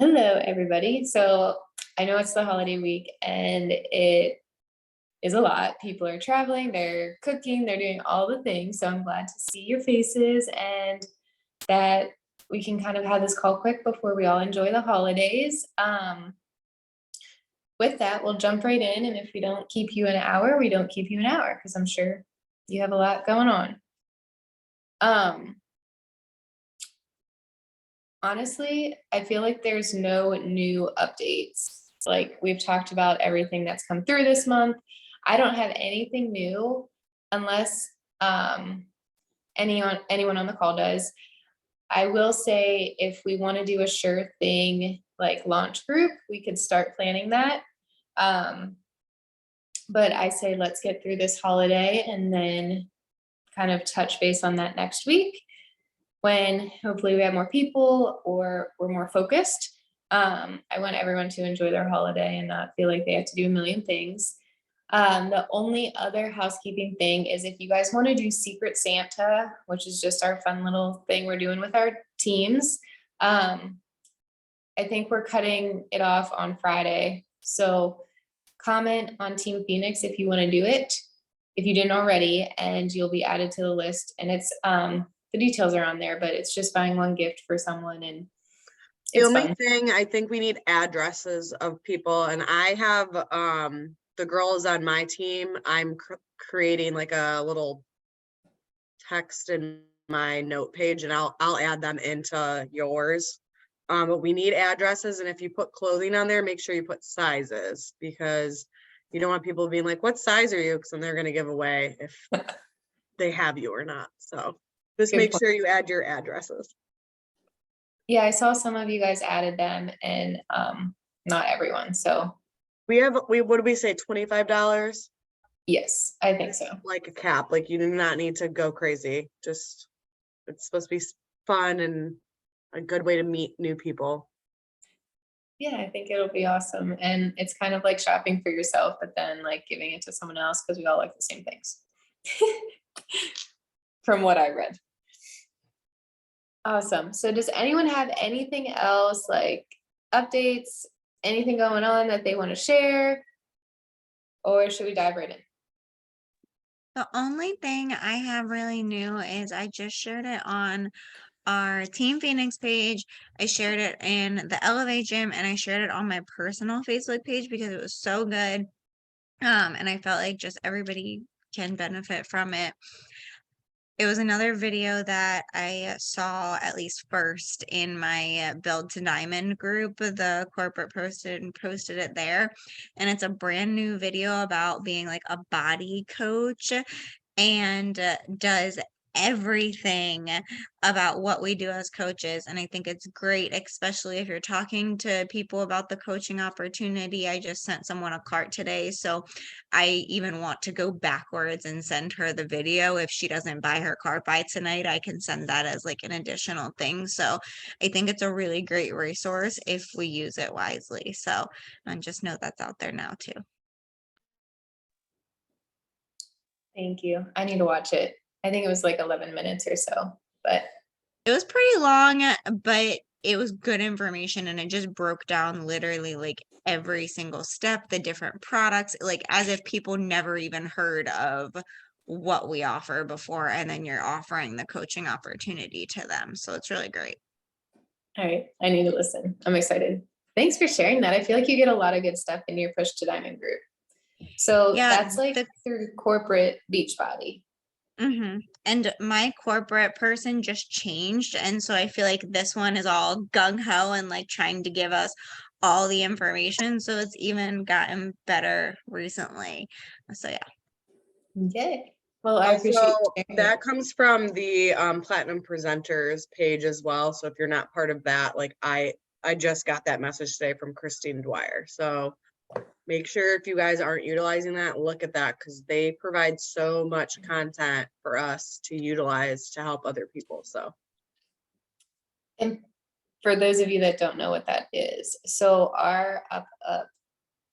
Hello, everybody. So I know it's the holiday week and it is a lot. People are traveling, they're cooking, they're doing all the things. So I'm glad to see your faces and that we can kind of have this call quick before we all enjoy the holidays. With that, we'll jump right in. And if we don't keep you an hour, we don't keep you an hour because I'm sure you have a lot going on. Honestly, I feel like there's no new updates. Like we've talked about everything that's come through this month. I don't have anything new unless anyone on the call does. I will say if we want to do a sure thing like launch group, we could start planning that. But I say let's get through this holiday and then kind of touch base on that next week when hopefully we have more people or we're more focused. I want everyone to enjoy their holiday and not feel like they have to do a million things. The only other housekeeping thing is if you guys want to do Secret Santa, which is just our fun little thing we're doing with our teams, I think we're cutting it off on Friday. So comment on Team Phoenix if you want to do it, if you didn't already, and you'll be added to the list. And it's the details are on there, but it's just buying one gift for someone and the only thing I think we need addresses of people, and I have the girls on my team. I'm creating like a little text in my note page, and I'll add them into yours. But we need addresses, and if you put clothing on there, make sure you put sizes because you don't want people being like, "What size are you?" Because then they're going to give away if they have you or not. So just make sure you add your addresses. Yeah, I saw some of you guys added them and not everyone. So what did we say, $25? Yes, I think so. Like a cap, like you do not need to go crazy. Just it's supposed to be fun and a good way to meet new people. Yeah, I think it'll be awesome. And it's kind of like shopping for yourself, but then like giving it to someone else because we all like the same things. From what I read. Awesome. So does anyone have anything else like updates, anything going on that they want to share? Or should we dive right in? The only thing I have really new is I just shared it on our Team Phoenix page. I shared it in the Elevate Gym and I shared it on my personal Facebook page because it was so good. And I felt like just everybody can benefit from it. It was another video that I saw at least first in my Build to Diamond group. The corporate posted it there. And it's a brand new video about being like a body coach and does everything about what we do as coaches. And I think it's great, especially if you're talking to people about the coaching opportunity. I just sent someone a cart today. So I even want to go backwards and send her the video. If she doesn't buy her cart by tonight, I can send that as like an additional thing. So I think it's a really great resource if we use it wisely. So, and just know that's out there now too. Thank you. I need to watch it. I think it was like 11 minutes or so, but it was pretty long, but it was good information and it just broke down literally like every single step, the different products, like as if people never even heard of what we offer before, and then you're offering the coaching opportunity to them. So it's really great. All right, I need to listen. I'm excited. Thanks for sharing that. I feel like you get a lot of good stuff in your Push to Diamond group. So yeah, that's like through corporate Beachbody. And my corporate person just changed. And so I feel like this one is all gung-ho and like trying to give us all the information. So it's even gotten better recently. So yeah. Okay. Well, I appreciate that comes from the Platinum Presenters page as well. So if you're not part of that, like I just got that message today from Christine Dwyer. So make sure if you guys aren't utilizing that, look at that because they provide so much content for us to utilize to help other people. So, and for those of you that don't know what that is, so our up,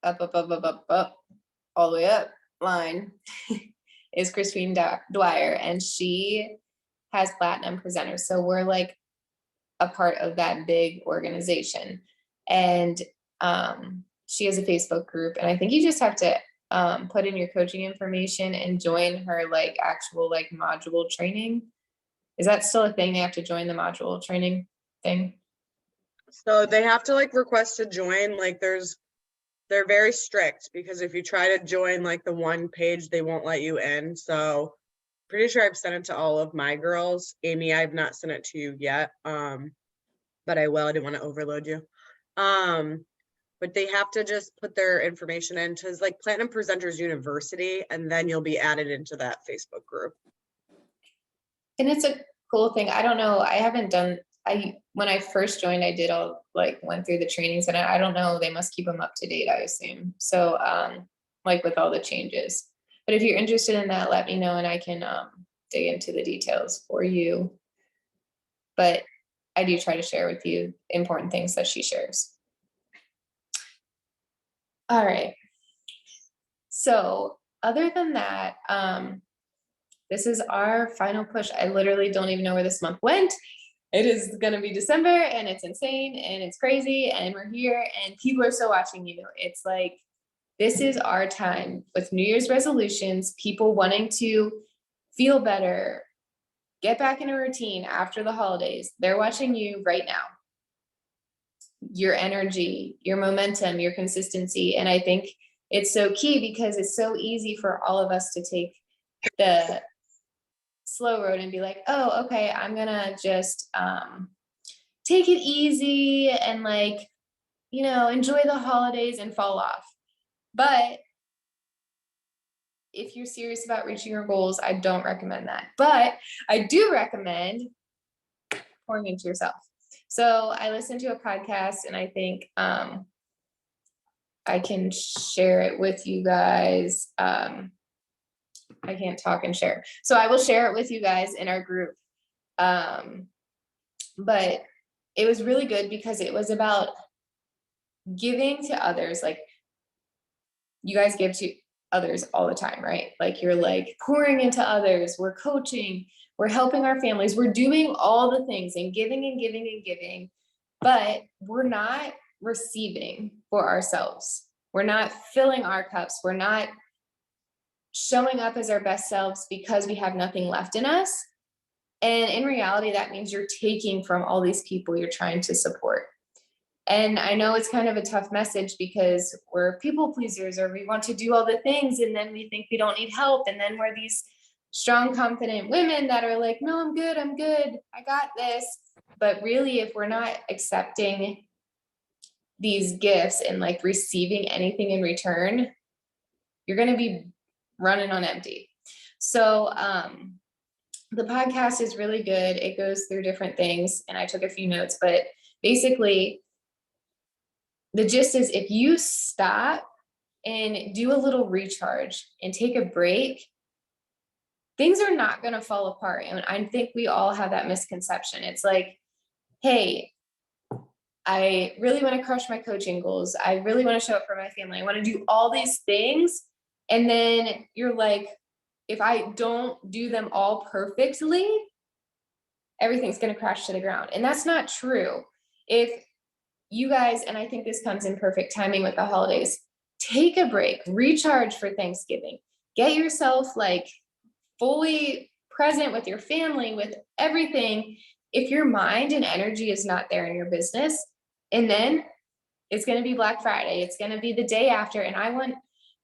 all the way up line is Christine Dwyer, and she has Platinum Presenters. So we're like a part of that big organization. And she has a Facebook group, and I think you just have to put in your coaching information and join her like actual like module training. Is that still a thing? They have to join the module training thing? So they have to like request to join, like they're very strict because if you try to join like the one page, they won't let you in. So pretty sure I've sent it to all of my girls. Amy, I've not sent it to you yet. But I will. I didn't want to overload you. But they have to just put their information into like Platinum Presenters University, and then you'll be added into that Facebook group. And it's a cool thing. I don't know. I haven't done, when I first joined, I did all like went through the trainings, and I don't know, they must keep them up to date, I assume. So like with all the changes. But if you're interested in that, let me know and I can dig into the details for you. But I do try to share with you important things that she shares. All right. So other than that, this is our final push. I literally don't even know where this month went. It is going to be December, and it's insane and it's crazy, and we're here and people are still watching you. It's like, this is our time with New Year's resolutions, people wanting to feel better, get back in a routine after the holidays. They're watching you right now. Your energy, your momentum, your consistency. And I think it's so key because it's so easy for all of us to take the slow road and be like, oh, okay, I'm gonna just take it easy and like, you know, enjoy the holidays and fall off. But if you're serious about reaching your goals, I don't recommend that. But I do recommend pouring into yourself. So I listened to a podcast, and I think I can share it with you guys. I can't talk and share. So I will share it with you guys in our group. But it was really good because it was about giving to others. Like, you guys give to others all the time, right? Like, you're like pouring into others. We're coaching, we're helping our families, we're doing all the things and giving and giving and giving, but we're not receiving for ourselves. We're not filling our cups. We're not showing up as our best selves because we have nothing left in us. And in reality, that means you're taking from all these people you're trying to support. And I know it's kind of a tough message because we're people pleasers, or we want to do all the things, and then we think we don't need help. And then we're these strong, confident women that are like, no, I'm good, I got this. But really, if we're not accepting these gifts and like receiving anything in return, you're going to be running on empty. So the podcast is really good. It goes through different things, and I took a few notes, but basically the gist is, if you stop and do a little recharge and take a break, things are not going to fall apart. And I think we all have that misconception. It's like, hey, I really want to crush my coaching goals. I really want to show up for my family. I want to do all these things. And then you're like, if I don't do them all perfectly, everything's going to crash to the ground. And that's not true. If you guys, and I think this comes in perfect timing with the holidays, take a break, recharge for Thanksgiving, get yourself like fully present with your family, with everything. If your mind and energy is not there in your business, and then it's going to be Black Friday, it's going to be the day after. And I want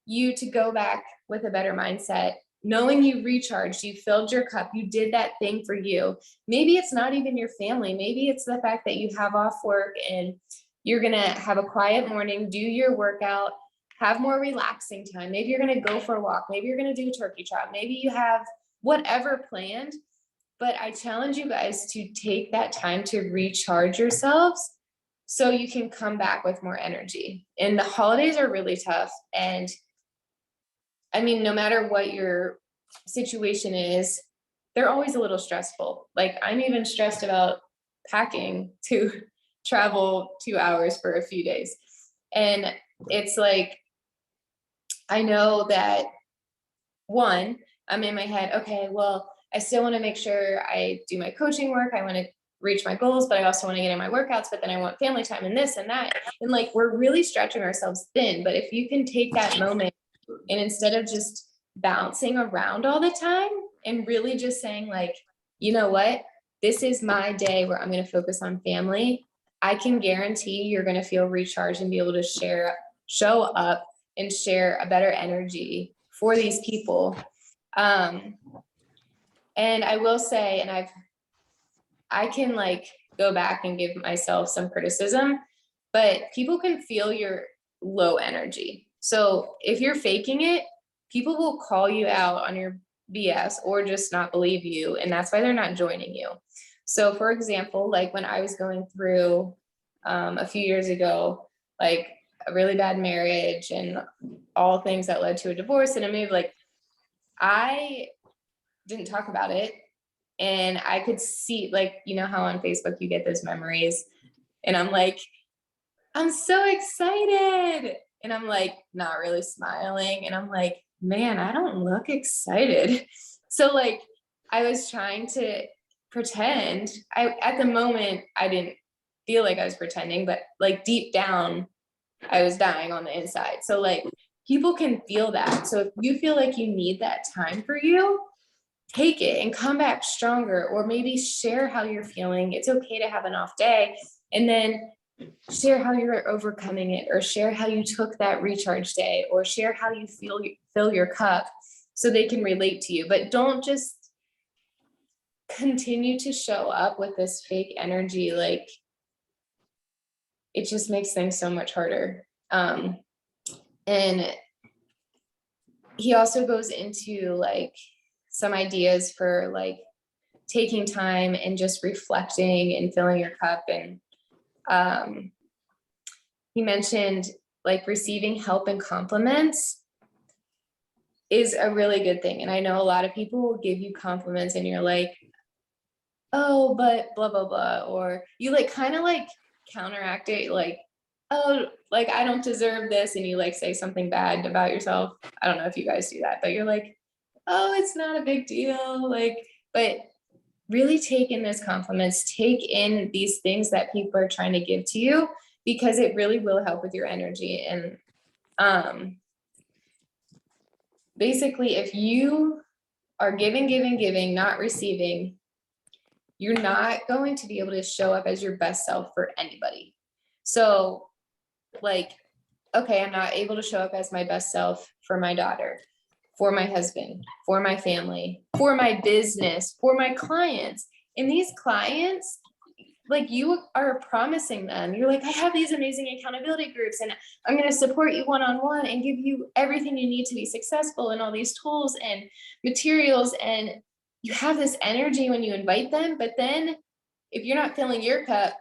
you to go back with a better mindset, knowing you recharged, you filled your cup, you did that thing for you. Maybe it's not even your family. Maybe it's the fact that you have off work and you're going to have a quiet morning, do your workout, have more relaxing time. Maybe you're going to go for a walk. Maybe you're going to do a turkey trot. Maybe you have whatever planned. But I challenge you guys to take that time to recharge yourselves so you can come back with more energy. And the holidays are really tough. And I mean, no matter what your situation is, they're always a little stressful. Like, I'm even stressed about packing to travel 2 hours for a few days. And it's like, I know that one, I'm in my head, okay, well, I still want to make sure I do my coaching work. I want to reach my goals, but I also want to get in my workouts, but then I want family time and this and that. And like, we're really stretching ourselves thin. But if you can take that moment and instead of just bouncing around all the time and really just saying like, you know what, this is my day where I'm going to focus on family, I can guarantee you're going to feel recharged and be able to show up and share a better energy for these people. And I will say, and I can like go back and give myself some criticism, but people can feel your low energy. So if you're faking it, people will call you out on your BS or just not believe you. And that's why they're not joining you. So for example, like when I was going through a few years ago, like a really bad marriage and all things that led to a divorce and a move, like I didn't talk about it. And I could see, like, you know how on Facebook you get those memories and I'm like, I'm so excited. And I'm like, not really smiling. And I'm like, man, I don't look excited. So like, I was trying to pretend. At the moment, I didn't feel like I was pretending, but like deep down, I was dying on the inside. So like, people can feel that. So if you feel like you need that time for you, take it and come back stronger, or maybe share how you're feeling. It's okay to have an off day, and then share how you're overcoming it, or share how you took that recharge day, or share how you fill your cup so they can relate to you. But don't just continue to show up with this fake energy. Like, it just makes things so much harder. And he also goes into like some ideas for like taking time and just reflecting and filling your cup. And he mentioned like receiving help and compliments is a really good thing. And I know a lot of people will give you compliments and you're like, oh, but blah, blah, blah. Or you like kind of like counteract it, like, oh, like I don't deserve this. And you like say something bad about yourself. I don't know if you guys do that, but you're like, oh, it's not a big deal. Like, but really take in those compliments, take in these things that people are trying to give to you, because it really will help with your energy. And basically, if you are giving, not receiving, you're not going to be able to show up as your best self for anybody. So like, okay, I'm not able to show up as my best self for my daughter, for my husband, for my family, for my business, for my clients. And these clients, like you are promising them, you're like, I have these amazing accountability groups and I'm going to support you one-on-one and give you everything you need to be successful and all these tools and materials. And you have this energy when you invite them. But then if you're not filling your cup,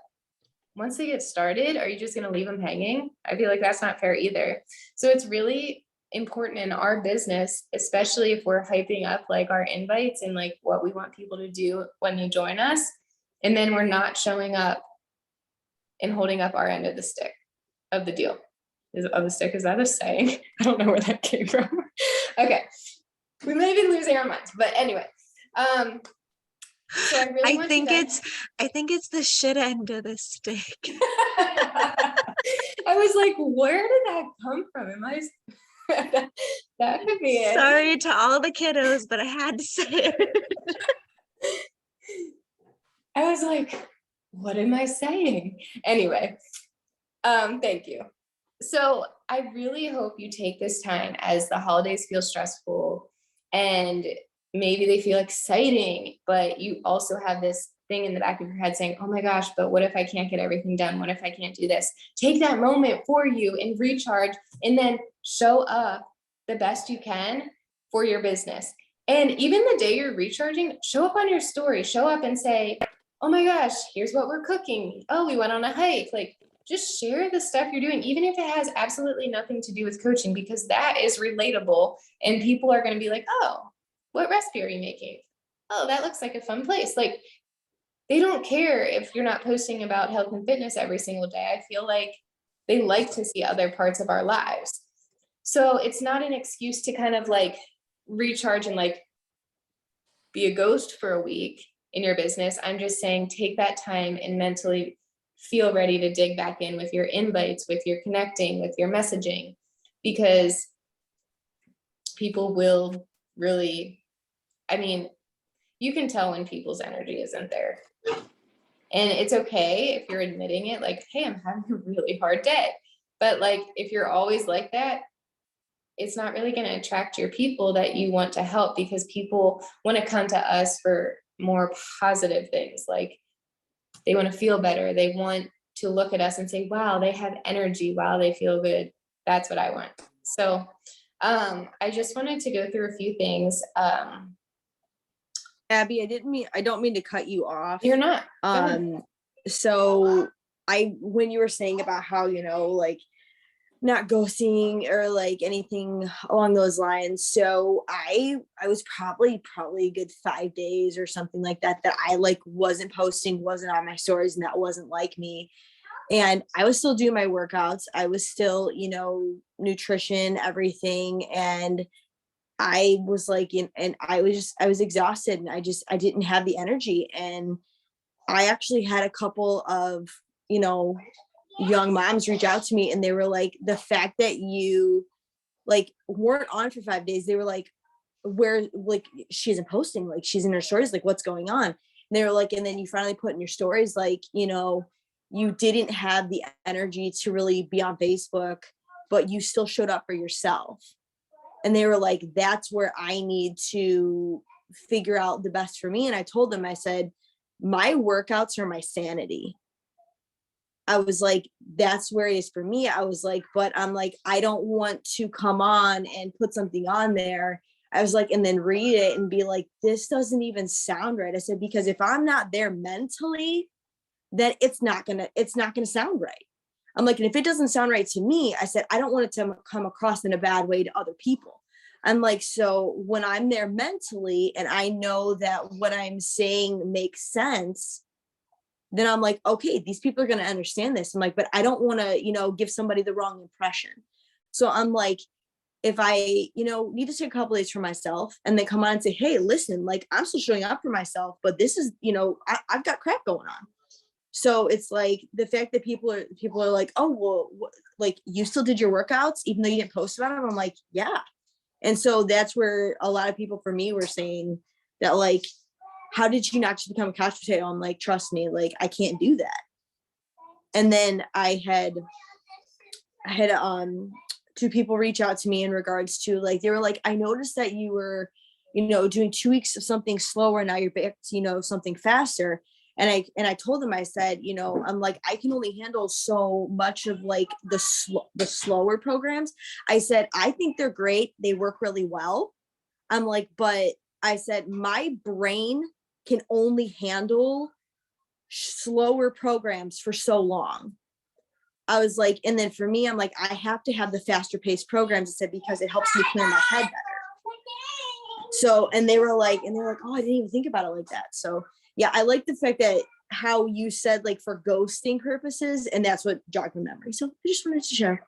once they get started, are you just going to leave them hanging? I feel like that's not fair either. So it's really important in our business, especially if we're hyping up like our invites and like what we want people to do when they join us. And then we're not showing up and holding up our end of the stick of the deal. Is that a saying? I don't know where that came from. Okay. We may be losing our minds, but anyway. So I think it's the shit end of the stick. I was like, where did that come from? That could be it. Sorry to all the kiddos, but I had to say it. I was like, what am I saying? Anyway, thank you. So I really hope you take this time as the holidays feel stressful and maybe they feel exciting, but you also have this thing in the back of your head saying, oh my gosh, but what if I can't get everything done? What if I can't do this? Take that moment for you and recharge, and then show up the best you can for your business. And even the day you're recharging, show up on your story, show up and say, oh my gosh, here's what we're cooking. Oh, we went on a hike. Like, just share the stuff you're doing, even if it has absolutely nothing to do with coaching, because that is relatable and people are going to be like, oh, what recipe are you making? Oh, that looks like a fun place. Like, they don't care if you're not posting about health and fitness every single day. I feel like they like to see other parts of our lives. So it's not an excuse to kind of like recharge and like be a ghost for a week in your business. I'm just saying, take that time and mentally feel ready to dig back in with your invites, with your connecting, with your messaging, because people will really, I mean, you can tell when people's energy isn't there. And it's okay if you're admitting it, like, hey, I'm having a really hard day. But like, if you're always like that, it's not really going to attract your people that you want to help, because people want to come to us for more positive things. Like, they want to feel better. They want to look at us and say, wow, they have energy. Wow, they feel good. That's what I want. So I just wanted to go through a few things. Abby, I don't mean to cut you off. You're not. Go ahead. So when you were saying about how, like not ghosting or like anything along those lines. So I was probably a good 5 days or something like that I like wasn't posting, wasn't on my stories, and that wasn't like me. And I was still doing my workouts. I was still, nutrition, everything. And I was like, and I was exhausted, and I didn't have the energy. And I actually had a couple of, young moms reach out to me, and they were like, the fact that you like weren't on for 5 days, they were like, where, like, she isn't posting, like she's in her stories, like what's going on? And they were like, and then you finally put in your stories, like, you didn't have the energy to really be on Facebook, but you still showed up for yourself. And they were like, that's where I need to figure out the best for me. And I told them, I said, my workouts are my sanity. I was like, that's where it is for me. I was like, but I'm like, I don't want to come on and put something on there. I was like, and then read it and be like, this doesn't even sound right. I said, because if I'm not there mentally, then it's not gonna sound right. I'm like, and if it doesn't sound right to me, I said, I don't want it to come across in a bad way to other people. I'm like, so when I'm there mentally and I know that what I'm saying makes sense, then I'm like, okay, these people are going to understand this. I'm like, but I don't want to, give somebody the wrong impression. So I'm like, if I, need to take a couple days for myself and then come on and say, hey, listen, like I'm still showing up for myself, but this is, I've got crap going on. So it's like the fact that people are like, oh, well, like you still did your workouts, even though you didn't post about them. I'm like, yeah. And so that's where a lot of people for me were saying that, like, how did you not just become a couch potato? I'm like, trust me, like, I can't do that. And then I had two people reach out to me in regards to, like, they were like, I noticed that you were, doing 2 weeks of something slower. Now you're back to, something faster. And I told them, I said, I'm like, I can only handle so much of like the slower programs. I said, I think they're great. They work really well. I'm like, but I said, my brain can only handle slower programs for so long. I was like, and then for me, I'm like, I have to have the faster paced programs. I said, because it helps me clear my head better. So, and they were like, oh, I didn't even think about it like that. So yeah, I like the fact that how you said, like, for ghosting purposes, and that's what jogged my memory. So I just wanted to share.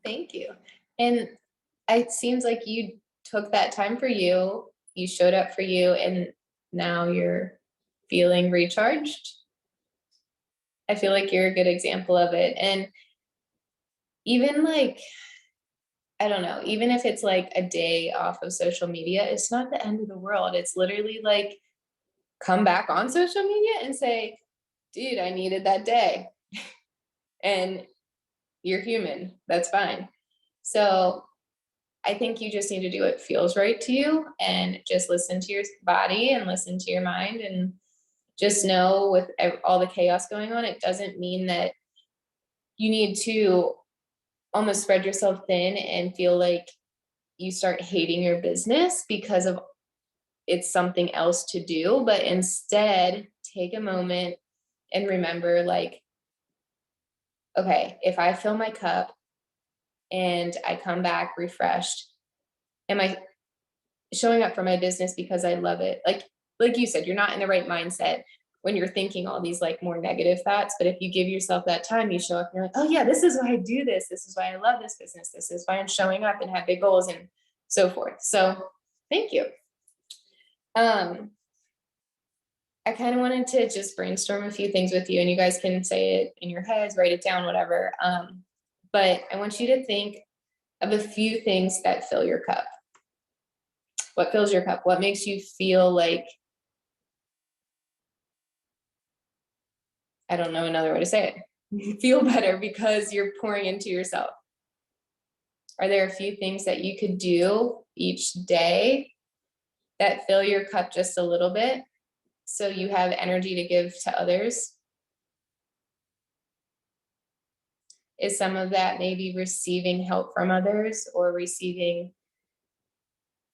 Thank you. And it seems like you took that time for you, you showed up for you, and now you're feeling recharged. I feel like you're a good example of it. And even like, I don't know, even if it's like a day off of social media, it's not the end of the world. It's literally like, come back on social media and say, dude, I needed that day. And you're human. That's fine. So I think you just need to do what feels right to you, and just listen to your body and listen to your mind, and just know with all the chaos going on, it doesn't mean that you need to almost spread yourself thin and feel like you start hating your business because of it's something else to do, but instead take a moment and remember, like, okay, if I fill my cup and I come back refreshed, am I showing up for my business because I love it? Like you said, you're not in the right mindset when you're thinking all these like more negative thoughts. But if you give yourself that time, you show up and you're like, oh yeah, this is why I do this. This is why I love this business. This is why I'm showing up and have big goals and so forth. So thank you. I kind of wanted to just brainstorm a few things with you, and you guys can say it in your heads, write it down, whatever. But I want you to think of a few things that fill your cup. What fills your cup? What makes you feel like, I don't know another way to say it, you feel better because you're pouring into yourself? Are there a few things that you could do each day that fill your cup just a little bit so you have energy to give to others? Is some of that maybe receiving help from others or receiving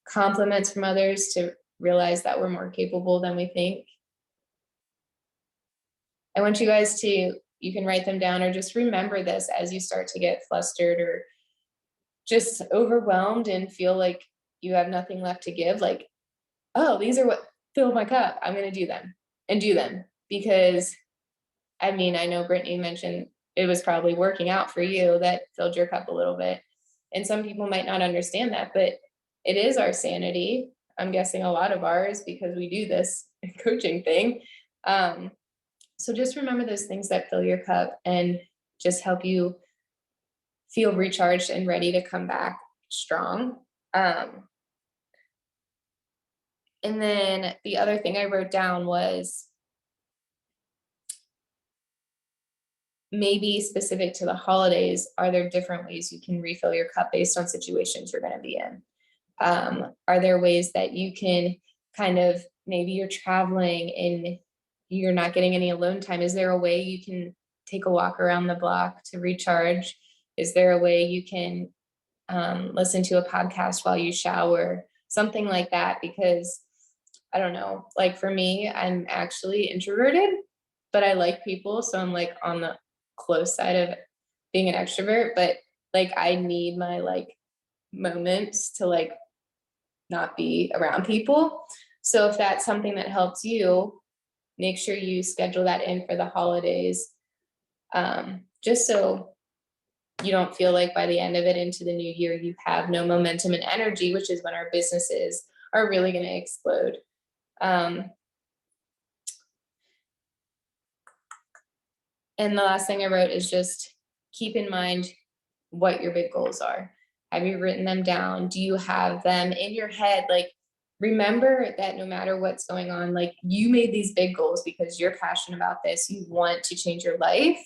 compliments from others to realize that we're more capable than we think? I want you guys to, you can write them down or just remember this as you start to get flustered or just overwhelmed and feel like you have nothing left to give. Like, oh, these are what fill my cup. I'm going to do them and do them. Because I mean, I know Brittany mentioned it was probably working out for you that filled your cup a little bit. And some people might not understand that, but it is our sanity. I'm guessing a lot of ours because we do this coaching thing. So just remember those things that fill your cup and just help you feel recharged and ready to come back strong. And then the other thing I wrote down was maybe specific to the holidays, are there different ways you can refill your cup based on situations you're going to be in? Are there ways that you can kind of, maybe you're traveling and you're not getting any alone time? Is there a way you can take a walk around the block to recharge? Is there a way you can listen to a podcast while you shower? Something like that, because I don't know, like for me, I'm actually introverted, but I like people. So I'm like on the close side of being an extrovert, but like I need my like moments to like not be around people. So if that's something that helps you, make sure you schedule that in for the holidays, just so you don't feel like by the end of it into the new year, you have no momentum and energy, which is when our businesses are really going to explode. And the last thing I wrote is just keep in mind what your big goals are. Have you written them down? Do you have them in your head? Like, remember that no matter what's going on, like you made these big goals because you're passionate about this. You want to change your life.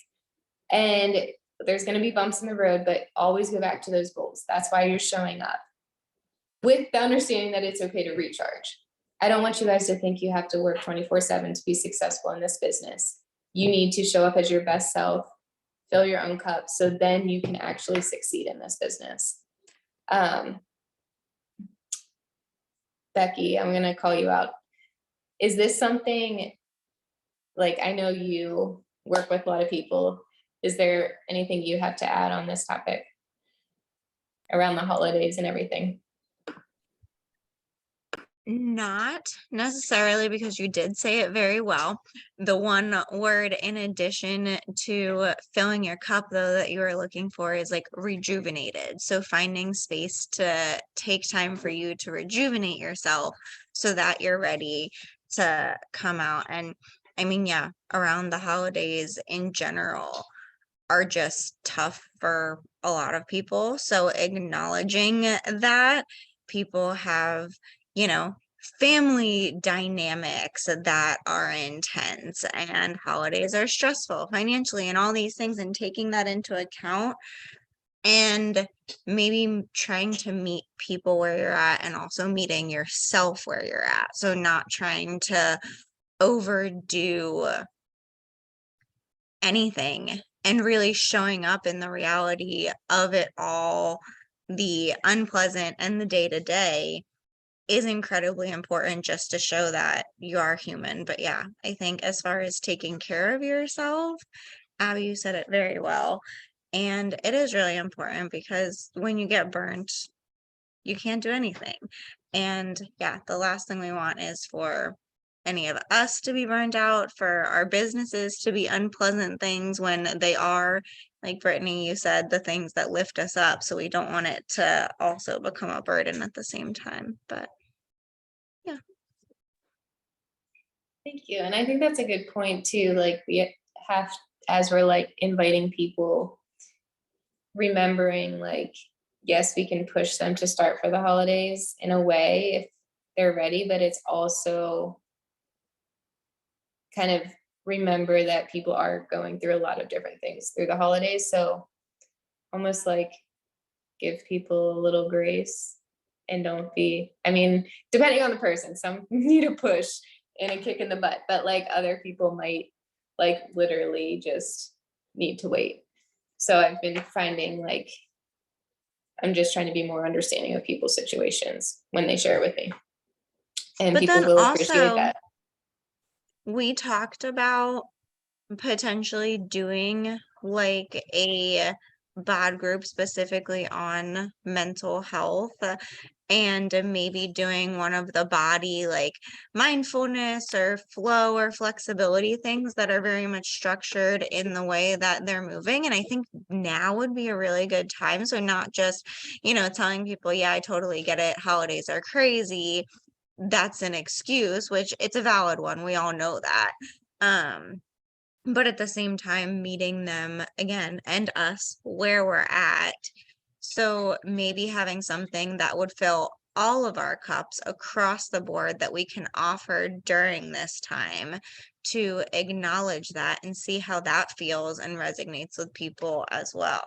And there's going to be bumps in the road, but always go back to those goals. That's why you're showing up with the understanding that it's okay to recharge. I don't want you guys to think you have to work 24/7 to be successful in this business. You need to show up as your best self, fill your own cup, so then you can actually succeed in this business. Becky, I'm going to call you out. Is this something, like, I know you work with a lot of people. Is there anything you have to add on this topic around the holidays and everything? Not necessarily, because you did say it very well. The one word in addition to filling your cup, though, that you are looking for is like rejuvenated. So finding space to take time for you to rejuvenate yourself so that you're ready to come out. And I mean, yeah, around the holidays in general are just tough for a lot of people. So acknowledging that people have, you know, family dynamics that are intense and holidays are stressful financially and all these things, and taking that into account and maybe trying to meet people where you're at and also meeting yourself where you're at. So not trying to overdo anything and really showing up in the reality of it all, the unpleasant and the day-to-day, is incredibly important just to show that you are human. But yeah, I think as far as taking care of yourself, Abby, you said it very well. And it is really important because when you get burnt, you can't do anything. And yeah, the last thing we want is for any of us to be burned out, for our businesses to be unpleasant things when they are, like Brittany, you said, the things that lift us up. So we don't want it to also become a burden at the same time. But yeah. Thank you. And I think that's a good point too. Like we have, as we're like inviting people, remembering like, yes, we can push them to start for the holidays in a way if they're ready, but it's also kind of remember that people are going through a lot of different things through the holidays. So almost like give people a little grace and don't be, I mean, depending on the person, some need a push and a kick in the butt, but like other people might like literally just need to wait. So I've been finding like, I'm just trying to be more understanding of people's situations when they share with me. And But people then will appreciate also, that. we talked about potentially doing like a bod group specifically on mental health, and maybe doing one of the body like mindfulness or flow or flexibility things that are very much structured in the way that they're moving. And I think now would be a really good time. So not just, telling people, yeah, I totally get it. Holidays are crazy. That's an excuse, which it's a valid one. We all know that. But at the same time, meeting them again and us where we're at. So maybe having something that would fill all of our cups across the board that we can offer during this time to acknowledge that and see how that feels and resonates with people as well.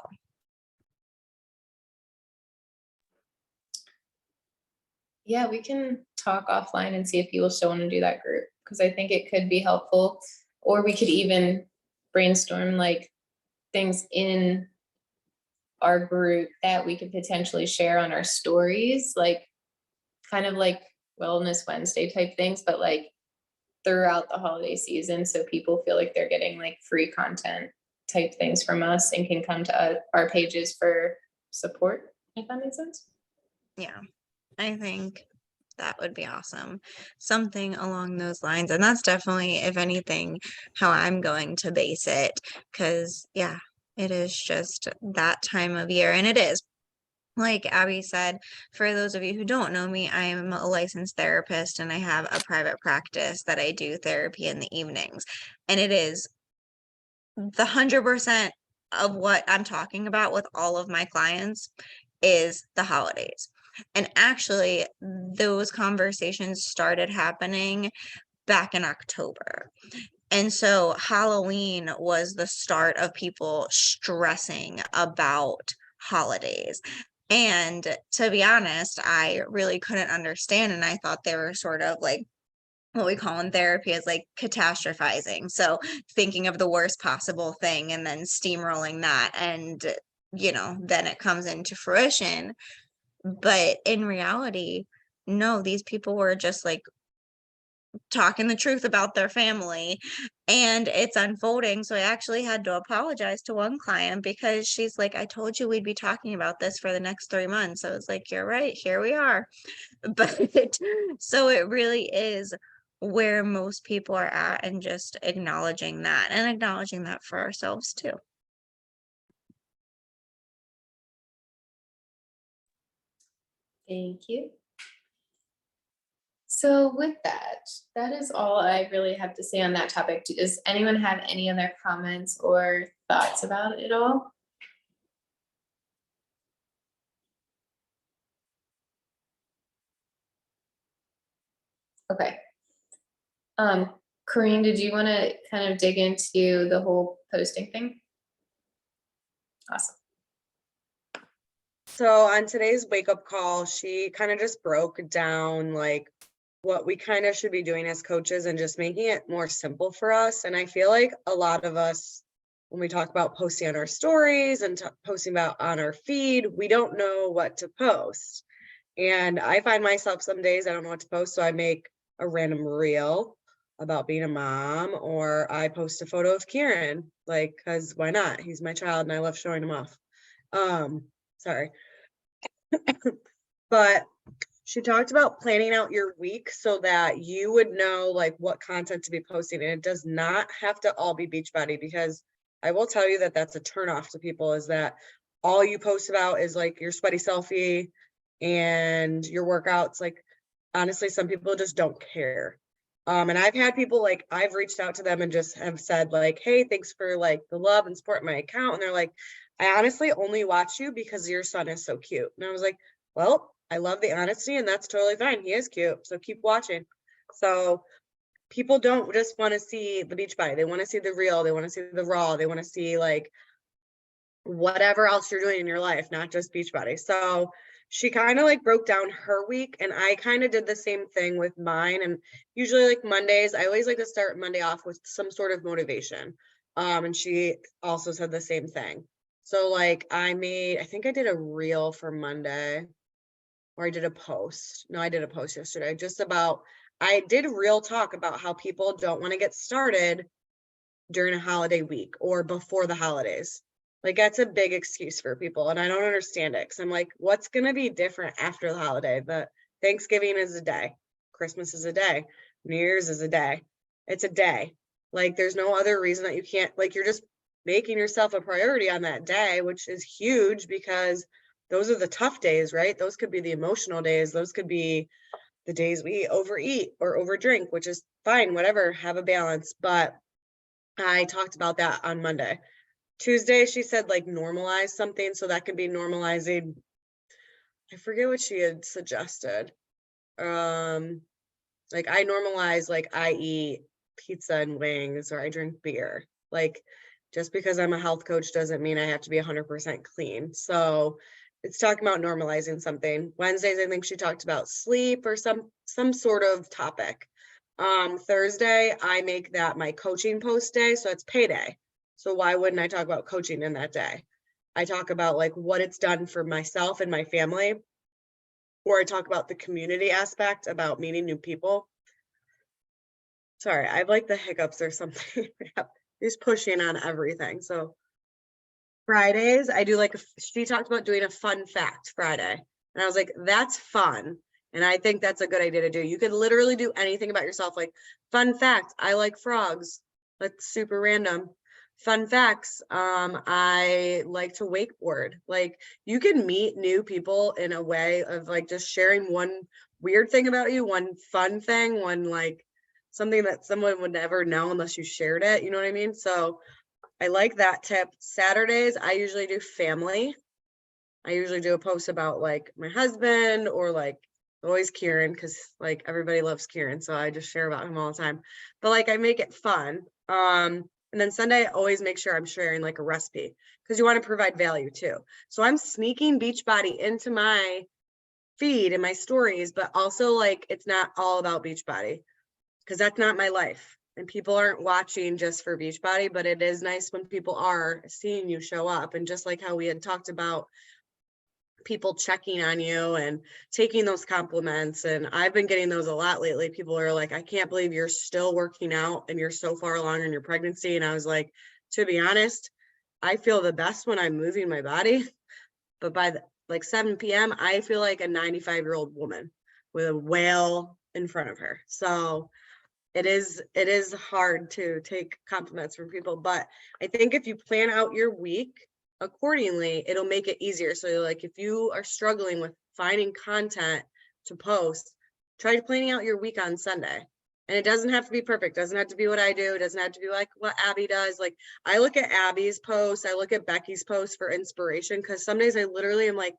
Yeah, we can talk offline and see if people still want to do that group, because I think it could be helpful. Or we could even brainstorm like things in our group that we could potentially share on our stories, like kind of like Wellness Wednesday type things, but like throughout the holiday season. So people feel like they're getting like free content type things from us and can come to our pages for support, if that makes sense. Yeah, I think that would be awesome. Something along those lines. And that's definitely, if anything, how I'm going to base it. Because, yeah, it is just that time of year. And it is. Like Abby said, for those of you who don't know me, I am a licensed therapist and I have a private practice that I do therapy in the evenings. And it is the 100% of what I'm talking about with all of my clients is the holidays. And actually, those conversations started happening back in October. And so Halloween was the start of people stressing about holidays. And to be honest, I really couldn't understand. And I thought they were sort of like what we call in therapy is like catastrophizing. So thinking of the worst possible thing and then steamrolling that. And, then it comes into fruition. But in reality, no, these people were just like talking the truth about their family and it's unfolding. So I actually had to apologize to one client because she's like, I told you we'd be talking about this for the next 3 months. I was like, you're right, here we are. But so it really is where most people are at, and just acknowledging that and acknowledging that for ourselves too. Thank you. So with that, that is all I really have to say on that topic. Does anyone have any other comments or thoughts about it all? Okay. Corinne, did you want to kind of dig into the whole posting thing? Awesome. So on today's wake up call, she kind of just broke down like what we kind of should be doing as coaches and just making it more simple for us. And I feel like a lot of us, when we talk about posting on our stories and posting about on our feed, we don't know what to post. And I find myself some days I don't know what to post. So I make a random reel about being a mom, or I post a photo of Kieran, like, cause why not? He's my child and I love showing him off. Sorry. But she talked about planning out your week so that you would know like what content to be posting. And it does not have to all be Beachbody, because I will tell you that that's a turnoff to people, is that all you post about is like your sweaty selfie and your workouts. Like, honestly, some people just don't care. And I've had people like, I've reached out to them and just have said like, hey, thanks for like the love and support in my account. And they're like, I honestly only watch you because your son is so cute. And I was like, well, I love the honesty and that's totally fine. He is cute. So keep watching. So people don't just want to see the beach body. They want to see the real, they want to see the raw, they want to see like whatever else you're doing in your life, not just beach body. So she kind of like broke down her week and I kind of did the same thing with mine. And usually like Mondays, I always like to start Monday off with some sort of motivation. And she also said the same thing. So like I think I did a reel for Monday, or I did a post. No, I did a post yesterday just about, I did real talk about how people don't want to get started during a holiday week or before the holidays. Like that's a big excuse for people. And I don't understand it. Cause I'm like, what's going to be different after the holiday? The Thanksgiving is a day. Christmas is a day. New Year's is a day. It's a day. Like there's no other reason that you can't, like you're just making yourself a priority on that day, which is huge because those are the tough days, right? Those could be the emotional days. Those could be the days we overeat or overdrink, which is fine, whatever, have a balance. But I talked about that on Monday. Tuesday, she said like normalize something. So that could be normalizing. I forget what she had suggested. Like I normalize, like I eat pizza and wings or I drink beer. Like just because I'm a health coach doesn't mean I have to be 100% clean. So it's talking about normalizing something. Wednesdays, I think she talked about sleep or some sort of topic. Thursday, I make that my coaching post day. So it's payday. So why wouldn't I talk about coaching in that day? I talk about like what it's done for myself and my family, or I talk about the community aspect about meeting new people. Sorry, I have like the hiccups or something. He's pushing on everything. So Fridays, I do like, she talked about doing a fun fact Friday. And I was like, that's fun. And I think that's a good idea to do. You could literally do anything about yourself. Like fun fact, I like frogs. That's super random. Fun facts, I like to wakeboard. Like you can meet new people in a way of like just sharing one weird thing about you, one fun thing, one like something that someone would never know unless you shared it. You know what I mean? So I like that tip. Saturdays, I usually do family. I usually do a post about like my husband or like always Kieran, because like everybody loves Kieran. So I just share about him all the time. But like I make it fun. And then Sunday, I always make sure I'm sharing like a recipe because you want to provide value too. So I'm sneaking Beachbody into my feed and my stories, but also like it's not all about Beachbody because that's not my life. And people aren't watching just for Beachbody, but it is nice when people are seeing you show up. And just like how we had talked about people checking on you and taking those compliments. And I've been getting those a lot lately. People are like, I can't believe you're still working out and you're so far along in your pregnancy. And I was like, to be honest, I feel the best when I'm moving my body. But by like 7 p.m., I feel like a 95-year-old woman with a whale in front of her. So it is hard to take compliments from people. But I think if you plan out your week accordingly, it'll make it easier. So like if you are struggling with finding content to post, try planning out your week on Sunday. And it doesn't have to be perfect. It doesn't have to be what I do. It doesn't have to be like what Abby does. Like I look at Abby's posts, I look at Becky's posts for inspiration, because some days I literally am like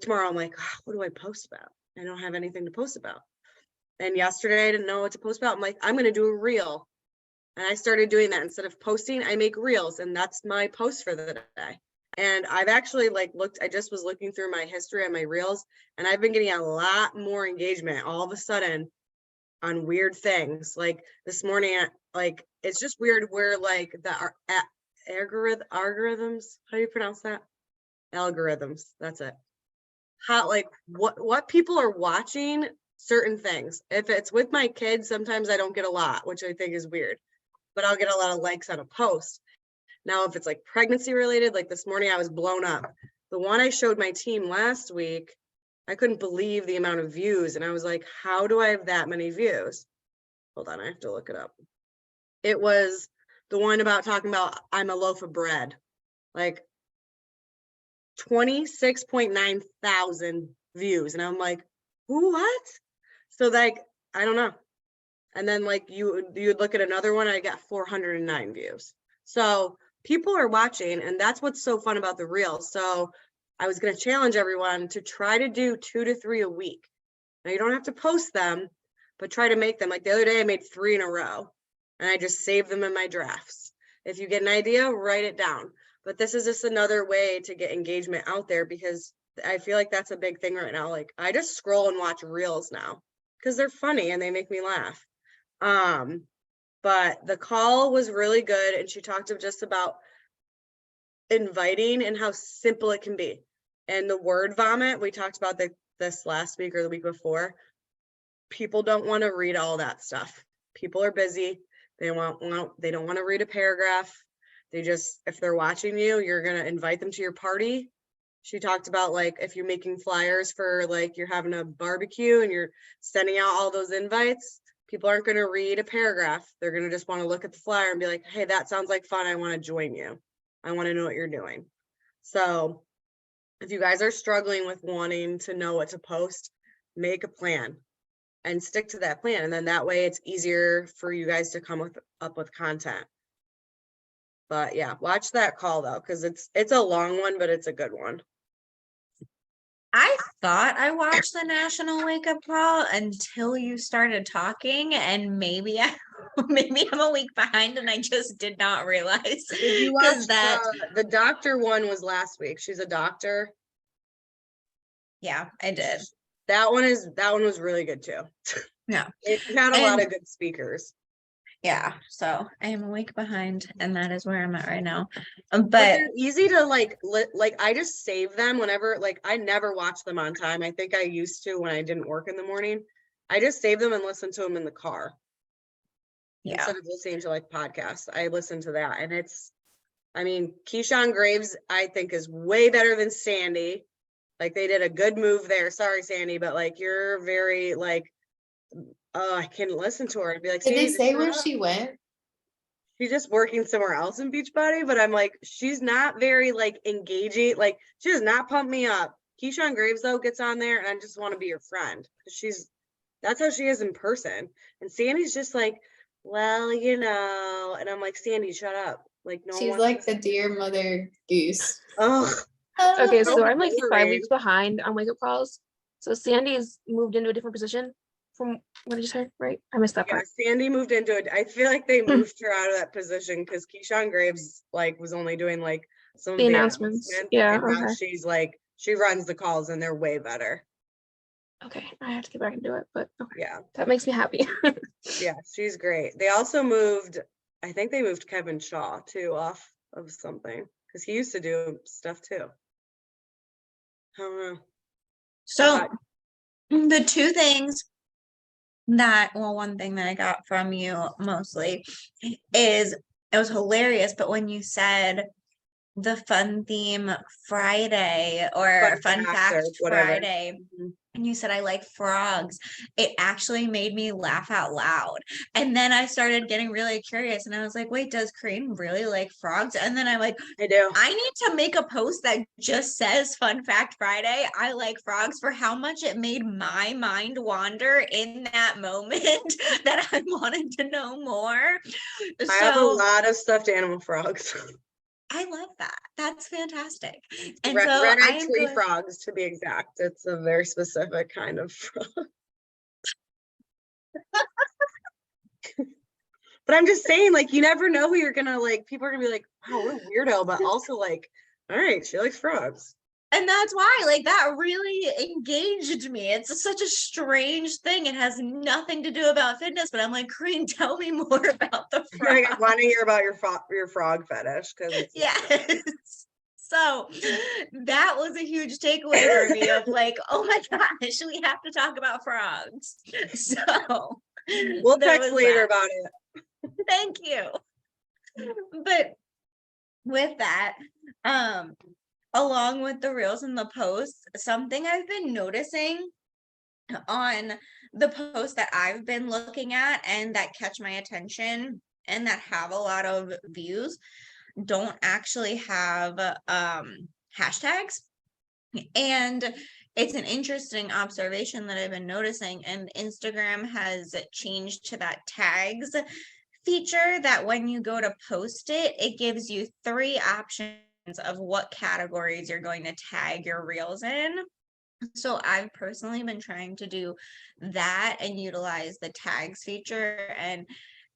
tomorrow, I'm like, oh, what do I post about? I don't have anything to post about. And yesterday I didn't know what to post about. I'm like, I'm going to do a reel. And I started doing that. Instead of posting, I make reels, and that's my post for the day. And I've actually like I just was looking through my history on my reels, and I've been getting a lot more engagement all of a sudden on weird things. Like this morning, like it's just weird where like the algorithms, how do you pronounce that? Algorithms, that's it. How like what people are watching certain things. If it's with my kids, sometimes I don't get a lot, which I think is weird, but I'll get a lot of likes on a post. Now, if it's like pregnancy related, like this morning I was blown up. The one I showed my team last week, I couldn't believe the amount of views. And I was like, how do I have that many views? Hold on, I have to look it up. It was the one about talking about I'm a loaf of bread, like 26.9 thousand views. And I'm like, what? So like, I don't know. And then like you would look at another one, I got 409 views. So people are watching, and that's what's so fun about the reels. So I was going to challenge everyone to try to do 2 to 3 a week. Now you don't have to post them, but try to make them. Like the other day I made 3 in a row and I just saved them in my drafts. If you get an idea, write it down. But this is just another way to get engagement out there, because I feel like that's a big thing right now. Like I just scroll and watch reels now because they're funny and they make me laugh. But the call was really good, and she talked just about inviting and how simple it can be. And the word vomit, we talked about this last week or the week before. People don't want to read all that stuff. People are busy. They don't want to read a paragraph. They just, if they're watching you, you're going to invite them to your party. She talked about like, if you're making flyers for like, you're having a barbecue and you're sending out all those invites, people aren't going to read a paragraph. They're going to just want to look at the flyer and be like, hey, that sounds like fun. I want to join you. I want to know what you're doing. So if you guys are struggling with wanting to know what to post, make a plan and stick to that plan. And then that way it's easier for you guys to come up with content. But yeah, watch that call though, because it's a long one, but it's a good one. I thought I watched the National Wake Up Call until you started talking, and maybe I'm a week behind and I just did not realize. If you 'Cause watched that, the doctor one was last week. She's a doctor. yeah, I did. That one was really good too. Yeah. It had a lot And- of good speakers. Yeah, so I am a week behind, and that is where I'm at right now. But But they're easy to like I just save them whenever, like I never watch them on time. I think I used to when I didn't work in the morning. I just save them and listen to them in the car. yeah, Instead of listening to like podcasts. I listen to that, and I mean, Keyshawn Graves, I think, is way better than Sandy. Like they did a good move there. Sorry, Sandy, but like you're very like, oh, I can listen to her and be like, Did they Sandy, say shut where up. she went? She's just working somewhere else in Beachbody, but I'm like, she's not very like engaging. Like she does not pump me up. Keyshawn Graves though gets on there, and I just want to be your friend. That's how she is in person. And Sandy's just like, well, and I'm like, Sandy, shut up. Like no She's one. like the dear mother goose. Oh, Okay, so so I'm like 5 boring. weeks behind on wake up calls. So Sandy's moved into a different position from what I just heard, right? I missed that yeah, part. Sandy moved into it. I feel like they moved her out of that position because Keyshawn Graves like was only doing like some of The announcements. Yeah, and now okay. she's like, she runs the calls and they're way better. Okay, I have to get back and do it, but okay. Yeah. That makes me happy. Yeah, she's great. They also moved, I think they moved Kevin Shaw too off of something because he used to do stuff too. I don't know. so the two things one thing that I got from you mostly is it was hilarious, but when you said the fun theme Friday or Fun fun fact or fact whatever. Friday, Mhm. and you said I like frogs, it actually made me laugh out loud. And then I started getting really curious and I was like, wait, does Corinne really like frogs? And then I'm like, I do. I need to make a post that just says fun fact Friday, I like frogs, for how much it made my mind wander in that moment that I wanted to know more. I have a So lot of stuffed animal frogs. I love that. That's fantastic. And Red, so red-eyed I am tree going, frogs to be exact. It's a very specific kind of frog. But I'm just saying, like, you never know who you're gonna like. People are gonna be like, "Wow, what a weirdo," but also like, "All right, she likes frogs." and that's why, like, that really engaged me. It's such a strange thing. It has nothing to do about fitness, but I'm like, Corinne, tell me more about the Like, I frog. want to hear about your frog fetish because it's Yes. So that was a huge takeaway for me of like, oh my gosh, we have to talk about frogs. So we'll there text was later that. about it. Thank you. But with that, along with the reels and the posts, something I've been noticing on the posts that I've been looking at and that catch my attention and that have a lot of views don't actually have hashtags. And it's an interesting observation that I've been noticing, and Instagram has changed to that tags feature that when you go to post it, it gives you 3 options of what categories you're going to tag your reels in. So I've personally been trying to do that and utilize the tags feature and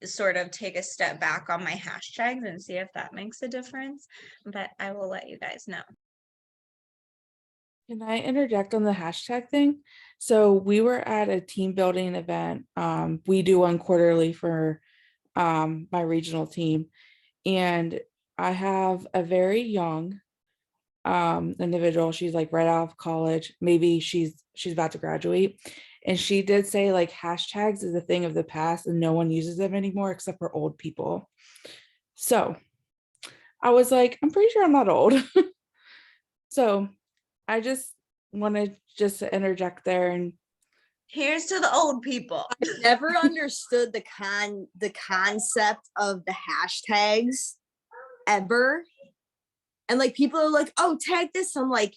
sort of take a step back on my hashtags and see if that makes a difference. But I will let you guys know. Can I interject on the hashtag thing? So we were at a team building event. We do one quarterly for my regional team, and I have a very young individual. She's like right out of college. Maybe she's about to graduate, and she did say like hashtags is a thing of the past and no one uses them anymore except for old people. So I was like, I'm pretty sure I'm not old. So I just wanted just to interject there. And Here's to the old people. Never understood the concept of the hashtags ever. And like people are like, oh, tag this. I'm like,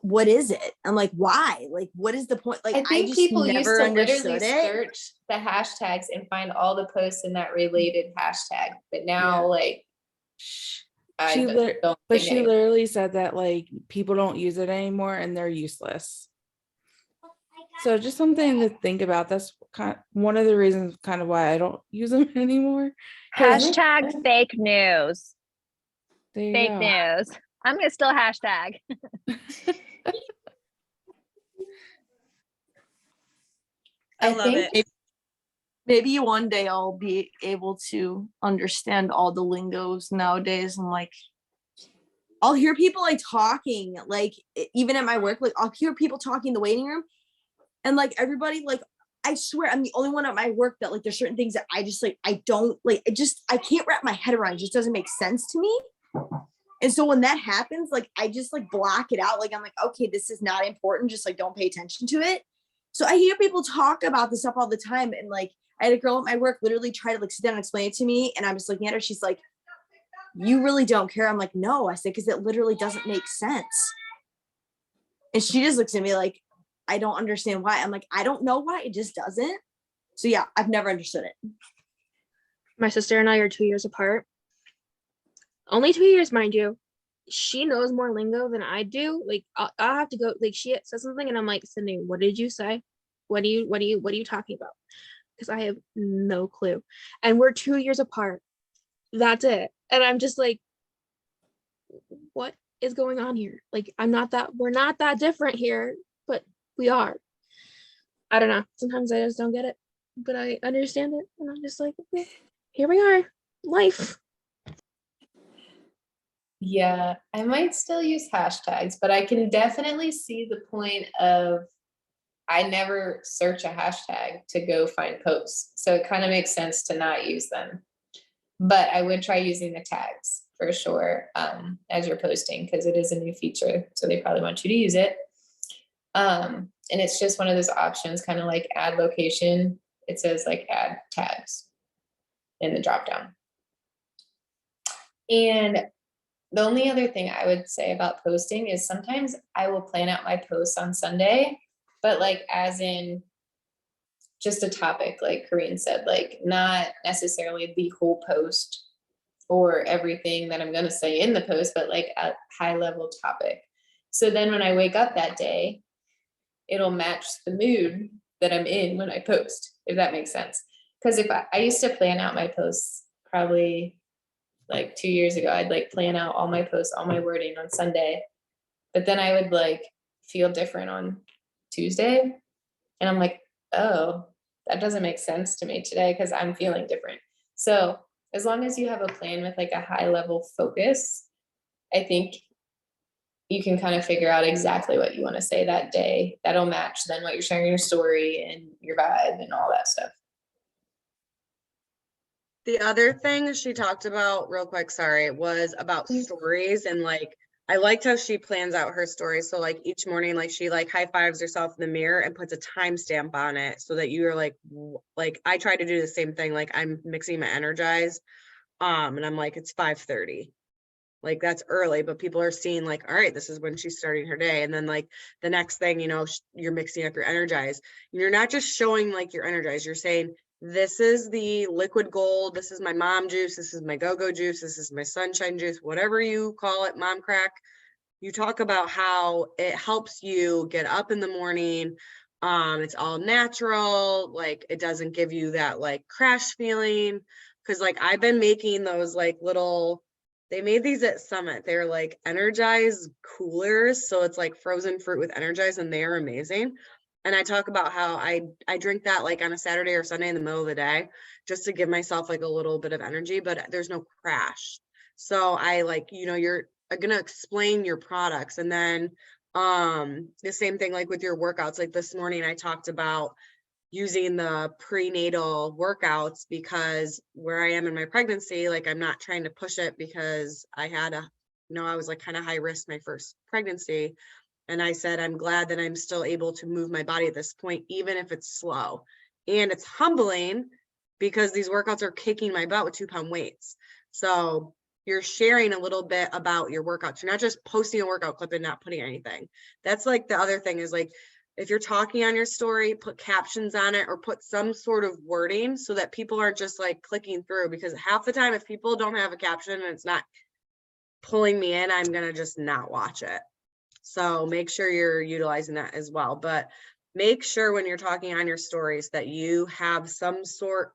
what is it? I'm like, why? Like, what is the point? Like, I think just people used never to understood literally it. search the hashtags and find all the posts in that related hashtag. But now, like, I she don't but think she anyone- literally said that like people don't use it anymore and they're useless. So just something to think about. That's one of the reasons kind of why I don't use them anymore. 'Cause Hashtag fake news. there you Fake go. news. I'm gonna still hashtag. I I love think it. Maybe one day I'll be able to understand all the lingos nowadays and like I'll hear people like talking, like even at my work, like I'll hear people talking in the waiting room, and like everybody, like I swear I'm the only one at my work that like there's certain things that I just like I don't like. I can't wrap my head around. It just doesn't make sense to me. And so when that happens, like I just like block it out. Like I'm like, okay, this is not important. Just like don't pay attention to it. So I hear people talk about this stuff all the time, and like I had a girl at my work literally try to like sit down and explain it to me, and I'm just looking at her. She's like, you really don't care? I'm like, no. I said, because it literally doesn't make sense. And she just looks at me like, I don't understand why. I'm like, I don't know why. It just doesn't. So yeah, I've never understood it. My sister and I are 2 years apart. Only 2 years, mind you. She knows more lingo than I do. Like I'll have to go, like she says something and I'm like, Sydney, what did you say? What are you talking about? Because I have no clue. And we're 2 years apart. That's it. And I'm just like, what is going on here? Like we're not that different here, but we are. I don't know. Sometimes I just don't get it, but I understand it. And I'm just like, okay, here we are. Life. Yeah, I might still use hashtags, but I can definitely see the point of I never search a hashtag to go find posts. So it kind of makes sense to not use them. But I would try using the tags for sure as you're posting because it is a new feature. So they probably want you to use it. And it's just one of those options, kind of like add location. It says like add tags in the dropdown. And the only other thing I would say about posting is sometimes I will plan out my posts on Sunday, but like as in just a topic, like Corinne said, like not necessarily the whole post or everything that I'm going to say in the post, but like a high level topic. So then when I wake up that day, it'll match the mood that I'm in when I post, if that makes sense. Because if I used to plan out my posts probably like 2 years ago, I'd like plan out all my posts, all my wording on Sunday, but then I would like feel different on Tuesday. And I'm like, oh, that doesn't make sense to me today because I'm feeling different. So as long as you have a plan with like a high level focus, I think you can kind of figure out exactly what you want to say that day. That'll match then what you're sharing in your story and your vibe and all that stuff. The other thing she talked about real quick, sorry, was about stories, and like I liked how she plans out her stories. So like each morning, like she like high fives herself in the mirror and puts a timestamp on it so that you're like I try to do the same thing. Like I'm mixing my Energize, and I'm like, it's 5:30. like that's early, but people are seeing like, all right, this is when she's starting her day. And then like the next thing, you know, you're mixing up your Energize. You're not just showing like your Energize, you're saying, this is the liquid gold, this is my mom juice, this is my go-go juice, this is my sunshine juice, whatever you call it, mom crack. You talk about how it helps you get up in the morning. It's all natural, like it doesn't give you that like crash feeling. Cause like I've been making those like little, they made these at Summit. They're like Energize coolers. So it's like frozen fruit with Energize and they are amazing. And I talk about how I drink that like on a Saturday or Sunday in the middle of the day, just to give myself like a little bit of energy, but there's no crash. So I like, you know, you're gonna explain your products. And then the same thing like with your workouts. Like this morning I talked about using the prenatal workouts because where I am in my pregnancy, like I'm not trying to push it because I had I was like kind of high risk my first pregnancy. And I said, I'm glad that I'm still able to move my body at this point, even if it's slow. And it's humbling because these workouts are kicking my butt with 2-pound weights. So you're sharing a little bit about your workouts. You're not just posting a workout clip and not putting anything. That's like the other thing is like, if you're talking on your story, put captions on it or put some sort of wording so that people aren't just like clicking through, because half the time, if people don't have a caption and it's not pulling me in, I'm going to just not watch it. So make sure you're utilizing that as well. But make sure when you're talking on your stories that you have some sort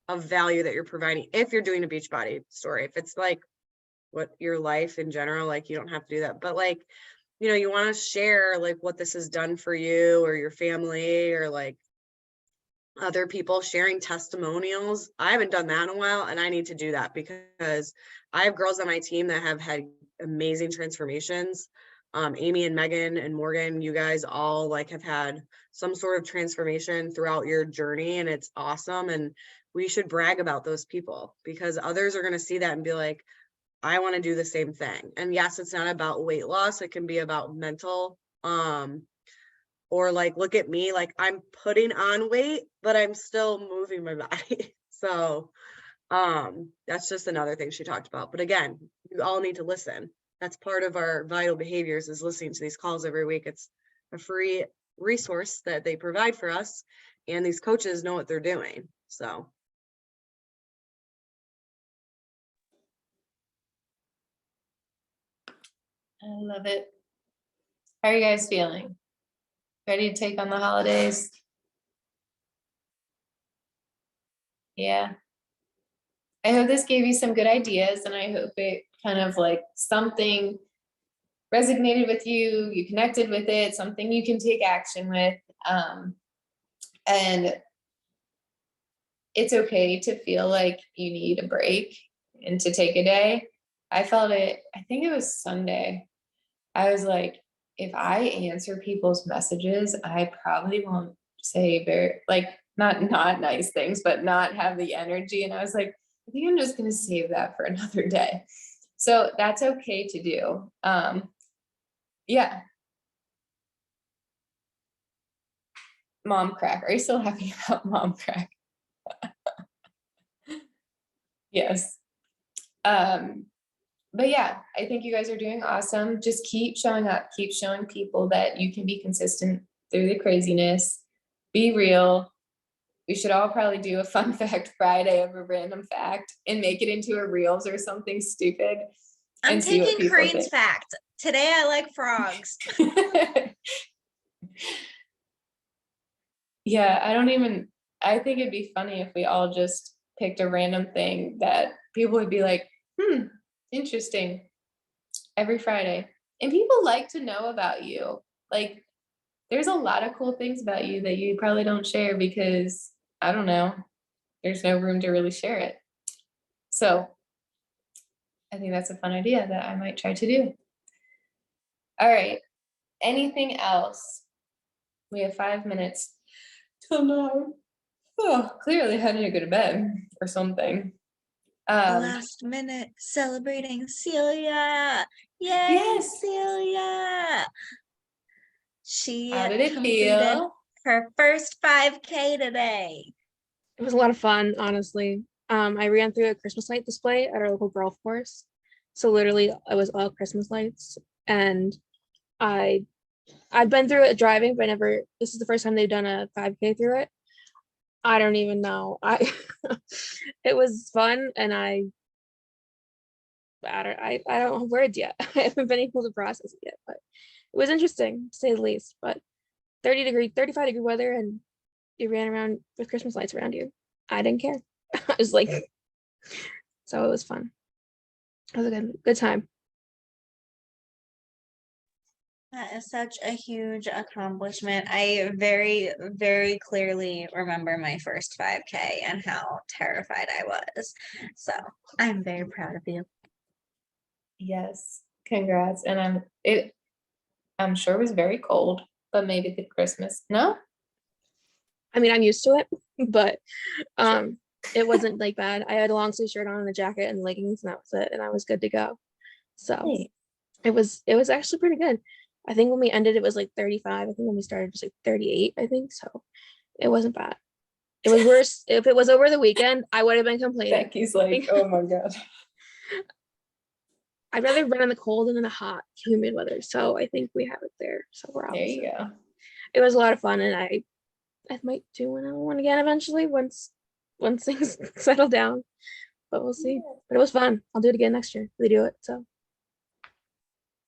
of value that you're providing. If you're doing a Beachbody story, if it's like what your life in general, like you don't have to do that. But like, you know, you want to share like what this has done for you or your family or like other people sharing testimonials. I haven't done that in a while and I need to do that because I have girls on my team that have had amazing transformations. Amy and Megan and Morgan, you guys all like have had some sort of transformation throughout your journey and it's awesome. And we should brag about those people because others are going to see that and be like, I want to do the same thing. And yes, it's not about weight loss. It can be about mental, or like, look at me, like I'm putting on weight, but I'm still moving my body. So, that's just another thing she talked about. But again, you all need to listen. That's part of our vital behaviors is listening to these calls every week. It's a free resource that they provide for us. And these coaches know what they're doing. So. I love it. How are you guys feeling? Ready to take on the holidays? Yeah. I hope this gave you some good ideas and I hope it kind of like something resonated with you, you connected with it, something you can take action with. And it's okay to feel like you need a break and to take a day. I felt it, I think it was Sunday. I was like, if I answer people's messages, I probably won't say very, like, not nice things, but not have the energy. And I was like, I think I'm just going to save that for another day. So that's okay to do. Yeah. Mom crack. Are you still happy about mom crack? Yes. But yeah, I think you guys are doing awesome. Just keep showing up, keep showing people that you can be consistent through the craziness. Be real. We should all probably do a fun fact Friday of a random fact and make it into a reels or something stupid. I'm and see what taking people Crane's think. fact. Today I like frogs. Yeah, I think it'd be funny if we all just picked a random thing that people would be like, interesting, every Friday. And people like to know about you. Like, there's a lot of cool things about you that you probably don't share because, I don't know, there's no room to really share it. So I think that's a fun idea that I might try to do. All right. Anything else? We have 5 minutes till now. Oh, clearly I need to go to bed or something. Last minute celebrating Celia. Yay, Yes. Celia. She How did it completed feel? her first 5K today. It was a lot of fun, honestly. I ran through a Christmas light display at our local golf course. So literally it was all Christmas lights. And I've been through it driving, but never, this is the first time they've done a 5K through it. I don't even know. It was fun, and I don't have words yet. I haven't been able to process it yet, but it was interesting to say the least. But 35-degree weather, and you ran around with Christmas lights around you. I didn't care. I was like, so it was fun. It was a good time. That is such a huge accomplishment. I very, very clearly remember my first 5K and how terrified I was. So I'm very proud of you. Yes, congrats. And I'm sure it was very cold, but maybe the Christmas. No? I mean, I'm used to it, but it wasn't like bad. I had a long sleeve shirt on and a jacket and leggings, and that was it, and I was good to go. So Hey, it was actually pretty good. I think when we ended it was like 35. I think when we started it was like 38, I think. So it wasn't bad. It was worse if it was over the weekend. I would have been complaining. Becky's like, oh my God. I'd rather run in the cold than in the hot, humid weather. So I think we have it there. So we're There you opposite. go. It was a lot of fun, and I might do another one again eventually once things settle down. But we'll see. But it was fun. I'll do it again next year if they do it. So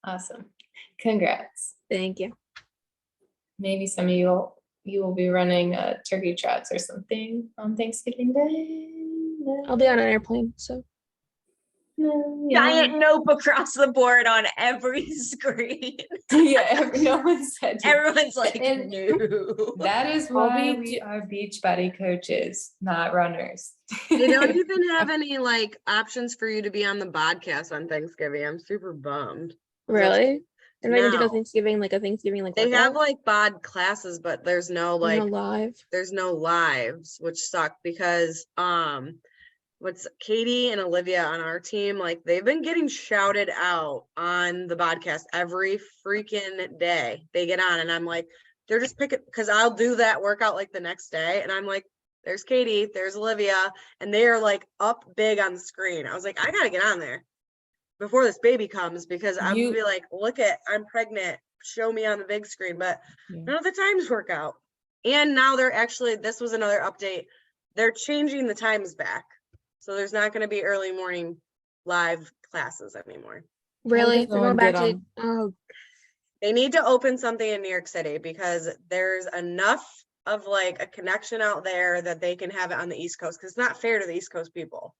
Awesome. Congrats. thank you. Maybe some of you will be running turkey trot's or something on Thanksgiving Day. No, I'll be on an airplane. So no, Giant nope across the board on every screen. yeah, no one said to- Everyone's like, And no. that is I'll why be we are beach body coaches, not runners. They don't even have any like options for you to be on the podcast on Thanksgiving. I'm super bummed. really, they're not even doing No. a Thanksgiving like They have workout? like bod classes, but there's no There's like no live. there's no lives, which suck because what's Katie and Olivia on our team, like they've been getting shouted out on the podcast every freaking day they get on, and I'm like, they're just picking, because I'll do that workout like the next day, and I'm like, there's Katie, there's Olivia, and they are like up big on the screen. I was like, I gotta get on there before this baby comes, because I'm gonna be like, look at, I'm pregnant, show me on the big screen, but Yeah. none of the times work out. And now they're actually, this was another update, they're changing the times back. So there's not going to be early morning live classes anymore. Really? does They're no one going back get to oh They need to open something in New York City because there's enough of like a connection out there that they can have it on the East Coast, because it's not fair to the East Coast people.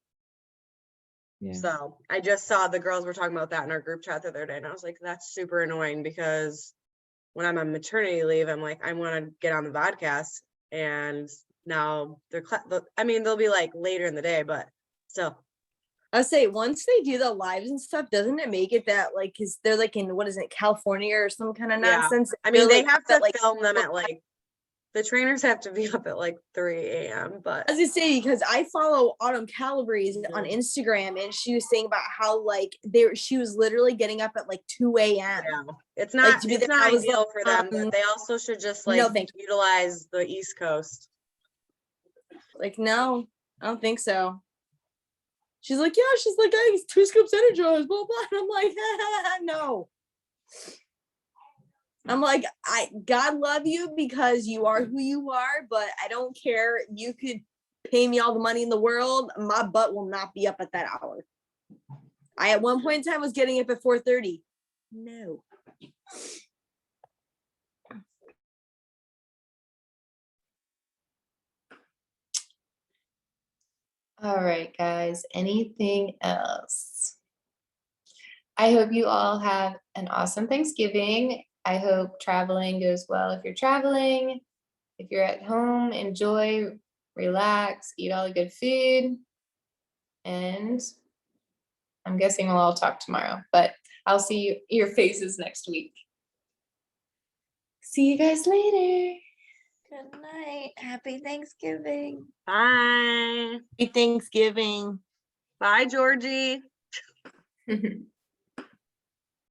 Yeah. So I just saw the girls were talking about that in our group chat the other day, and I was like, that's super annoying, because when I'm on maternity leave, I'm like, I want to get on the podcast, and now I mean, they'll be like later in the day, but still. I'll say once they do the lives and stuff, doesn't it make it that like, cause they're like in, what is it, California or some kind of Yeah. nonsense? I mean, They're, they like, have up at, to like, film them at like, the trainers have to be up at like 3 a.m. But I was gonna say, because I follow Autumn Calabrese on Mhm. Instagram, and she was saying about how like she was literally getting up at like 2 a.m. yeah, it's Like, not to be it's there, not I was ideal like, for them, but they also should just no, like thank you. utilize the East Coast. Like, no, I don't think so. She's like, yeah, she's like, I use 2 scoops energized, blah blah. And I'm like, no. I'm like, God love you because you are who you are, but I don't care. You could pay me all the money in the world. My butt will not be up at that hour. I at one point in time was getting up at 4:30. No. All right, guys, anything else? I hope you all have an awesome Thanksgiving. I hope traveling goes well if you're traveling. If you're at home, enjoy, relax, eat all the good food. And I'm guessing we'll all talk tomorrow, but I'll see your faces next week. See you guys later. Good night. Happy Thanksgiving. Bye. Happy Thanksgiving. Bye, Georgie.